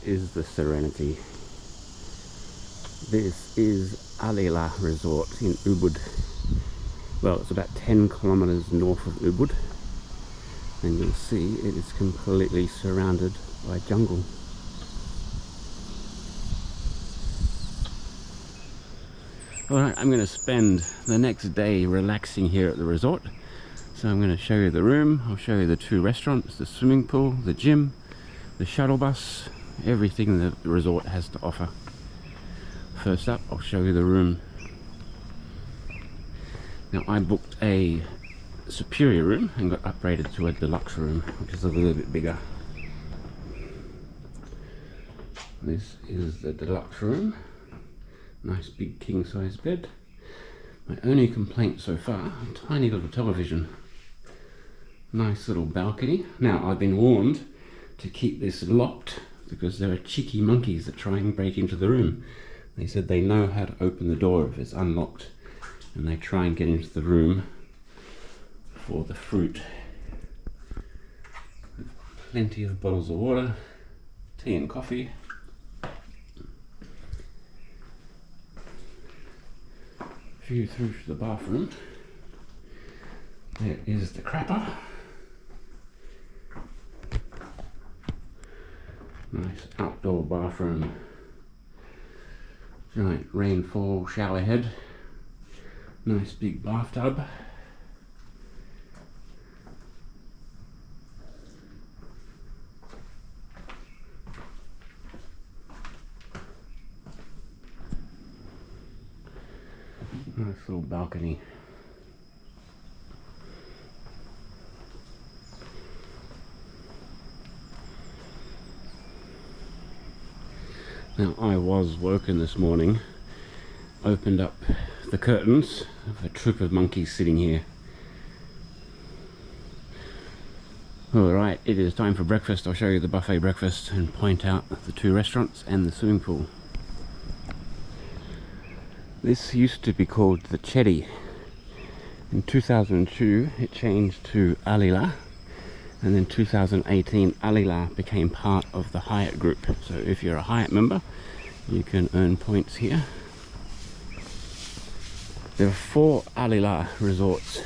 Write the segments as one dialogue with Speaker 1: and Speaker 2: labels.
Speaker 1: is the serenity. This is Alila Resort in Ubud. Well, it's about 10 kilometers north of Ubud, and you'll see it is completely surrounded by jungle. Alright, I'm going to spend the next day relaxing here at the resort. So I'm going to show you the room, I'll show you the 2 restaurants, the swimming pool, the gym, the shuttle bus, everything the resort has to offer. First up, I'll show you the room. Now, I booked a superior room and got upgraded to a deluxe room, which is a little bit bigger. This is the deluxe room. Nice big king size bed. My only complaint so far, a tiny little television. Nice little balcony. Now, I've been warned to keep this locked because there are cheeky monkeys that try and break into the room. They said they know how to open the door if it's unlocked, and they try and get into the room for the fruit. Plenty of bottles of water, tea and coffee. View through to the bathroom. There is the crapper. Nice outdoor bathroom. Giant rainfall shower head. Nice big bathtub. Nice little balcony. Now, I was woken this morning, opened up the curtains of a troop of monkeys sitting here. Alright, it is time for breakfast. I'll show you the buffet breakfast and point out the 2 restaurants and the swimming pool. This used to be called the Chedi. In 2002 it changed to Alila, and then 2018 Alila became part of the Hyatt group. So if you're a Hyatt member, you can earn points here. There are 4 Alila resorts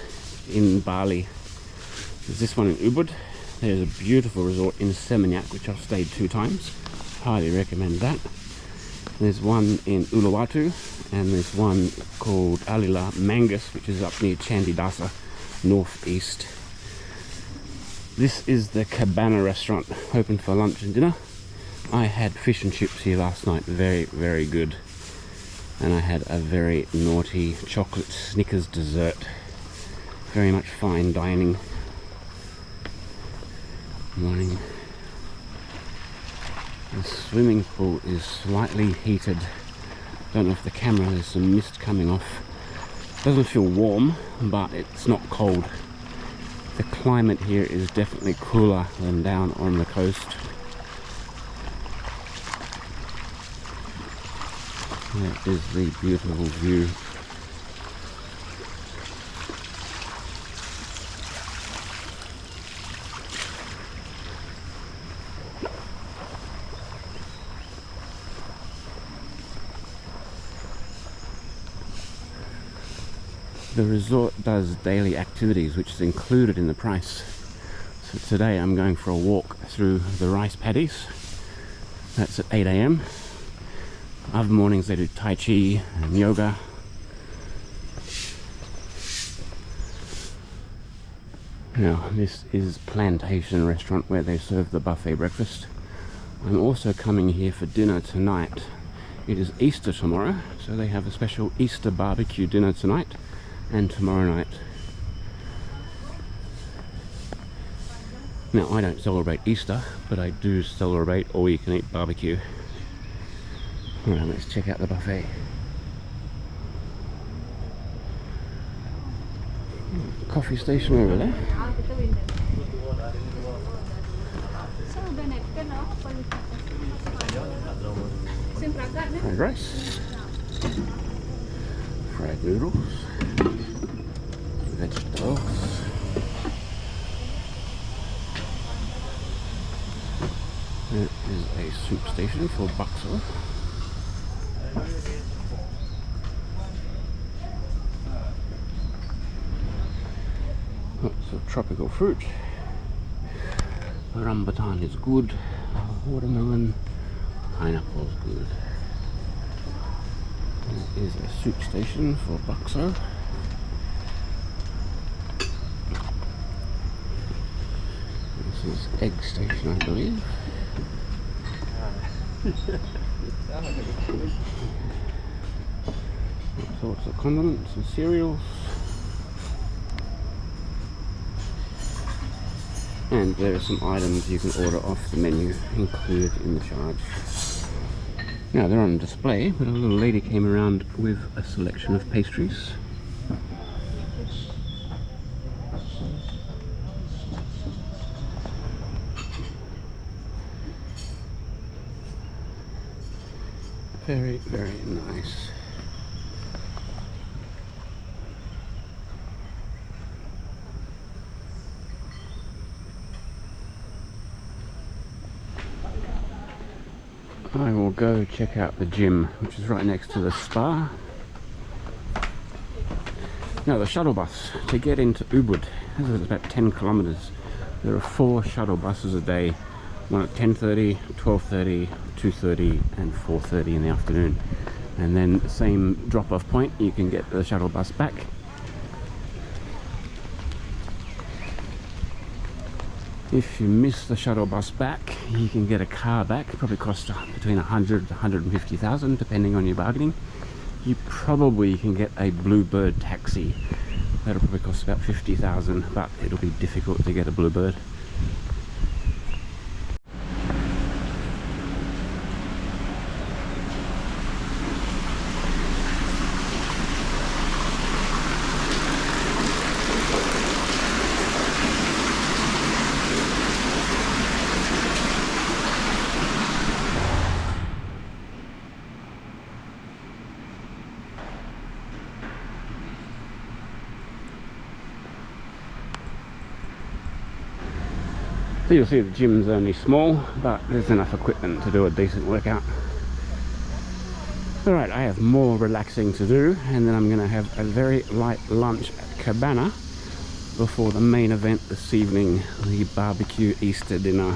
Speaker 1: in Bali. There's this one in Ubud. There's a beautiful resort in Seminyak, which I've stayed 2 times. Highly recommend that. There's one in Uluwatu, and there's one called Alila Mangus, which is up near Chandidasa, northeast. This is the Cabana Restaurant, open for lunch and dinner. I had fish and chips here last night, very, very good. And I had a very naughty chocolate Snickers dessert. Very much fine dining. Morning. The swimming pool is slightly heated. Don't know if the camera, there's some mist coming off. Doesn't feel warm, but it's not cold. The climate here is definitely cooler than down on the coast. That is the beautiful view. The resort does daily activities, which is included in the price. So today I'm going for a walk through the rice paddies. That's at 8 AM. Other mornings they do Tai Chi and yoga. Now, this is Plantation Restaurant, where they serve the buffet breakfast. I'm also coming here for dinner tonight. It is Easter tomorrow, so they have a special Easter BBQ dinner tonight and tomorrow night. Now, I don't celebrate Easter, but I do celebrate all-you-can-eat barbecue. Alright, let's check out the buffet. Coffee station over there. Fried rice, fried noodles, vegetables, There is a soup station for bakso. Lots of tropical fruit. Rambutan is good. Watermelon, pineapple is good. There is a soup station for bakso. This is egg station, I believe. All sorts of condiments and cereals. And there are some items you can order off the menu, included in the charge. Now they're on display, but a little lady came around with a selection of pastries. Very, very nice. I will go check out the gym, which is right next to the spa. Now the shuttle bus to get into Ubud, this is about 10 kilometers. There are 4 shuttle buses a day, one at 10:30, 12:30, 2:30 and 4:30 in the afternoon. And then the same drop-off point, you can get the shuttle bus back. If you miss the shuttle bus back, you can get a car back. It probably costs between 100 to 150,000 depending on your bargaining. You probably can get a Bluebird taxi. That'll probably cost about 50,000, but it'll be difficult to get a Bluebird. So you'll see the gym's only small, but there's enough equipment to do a decent workout. Alright, I have more relaxing to do, and then I'm going to have a very light lunch at Cabana before the main event this evening, the barbecue Easter dinner.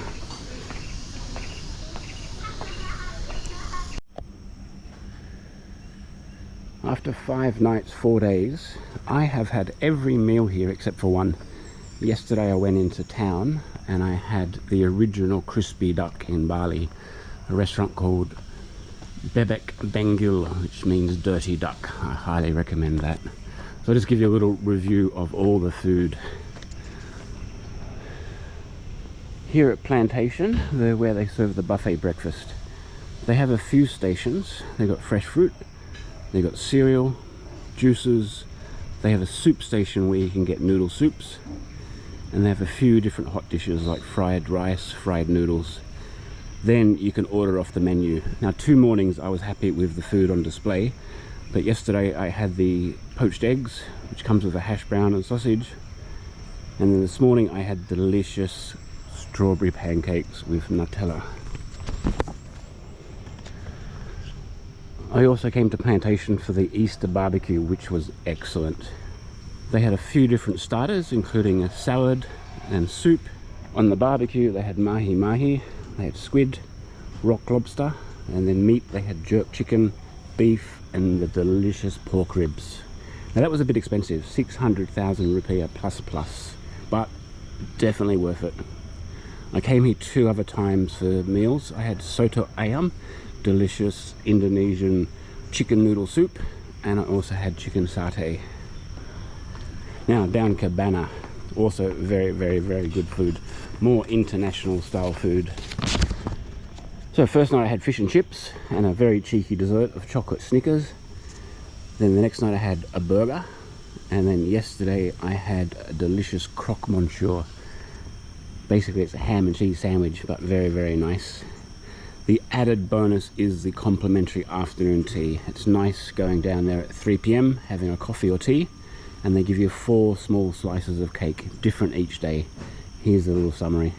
Speaker 1: After 5 nights, 4 days, I have had every meal here except for one. Yesterday I went into town and I had the original crispy duck in Bali, a restaurant called Bebek Bengil, which means dirty duck. I highly recommend that. So I'll just give you a little review of all the food. Here at Plantation, they're where they serve the buffet breakfast. They have a few stations. They've got fresh fruit, they've got cereal, juices, they have a soup station where you can get noodle soups, and they have a few different hot dishes like fried rice, fried noodles. Then you can order off the menu. Now 2 mornings I was happy with the food on display, but yesterday I had the poached eggs, which comes with a hash brown and sausage, and then this morning I had delicious strawberry pancakes with Nutella. I also came to Plantation for the Easter BBQ, which was excellent. They had a few different starters, including a salad and soup. On the barbecue, they had mahi-mahi, they had squid, rock lobster, and then meat, they had jerk chicken, beef, and the delicious pork ribs. Now that was a bit expensive, 600,000 rupiah plus, but definitely worth it. I came here 2 other times for meals. I had Soto Ayam, delicious Indonesian chicken noodle soup, and I also had chicken satay. Now down Cabana, also very good food, more international style food. So first night I had fish and chips and a very cheeky dessert of chocolate Snickers. Then the next night I had a burger, and then yesterday I had a delicious croque monsieur. Basically it's a ham and cheese sandwich, but very nice. The added bonus is the complimentary afternoon tea. It's nice going down there at 3 PM, having a coffee or tea, and they give you 4 small slices of cake, different each day. Here's a little summary.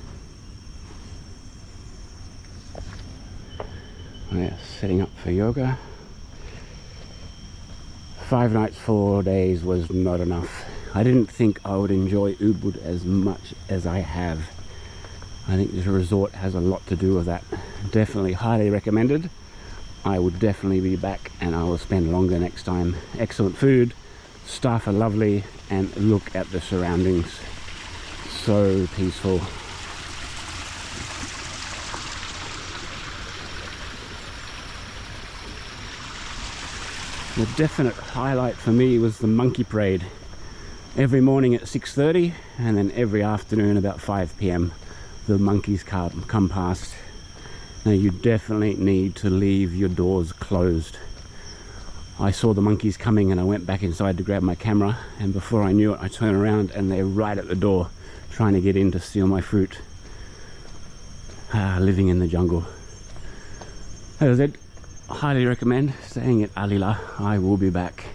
Speaker 1: Yeah, setting up for yoga. 5 nights, 4 days was not enough. I didn't think I would enjoy Ubud as much as I have. I think this resort has a lot to do with that. Definitely highly recommended. I would definitely be back, and I will spend longer next time. Excellent food, staff are lovely, and look at the surroundings. So peaceful. The definite highlight for me was the monkey parade. Every morning at 6:30 and then every afternoon about 5 p.m. the monkeys come past. Now you definitely need to leave your doors closed. I saw the monkeys coming and I went back inside to grab my camera, and before I knew it I turned around and they're right at the door trying to get in to steal my fruit. Living in the jungle. That was it. Highly recommend staying at Alila. I will be back.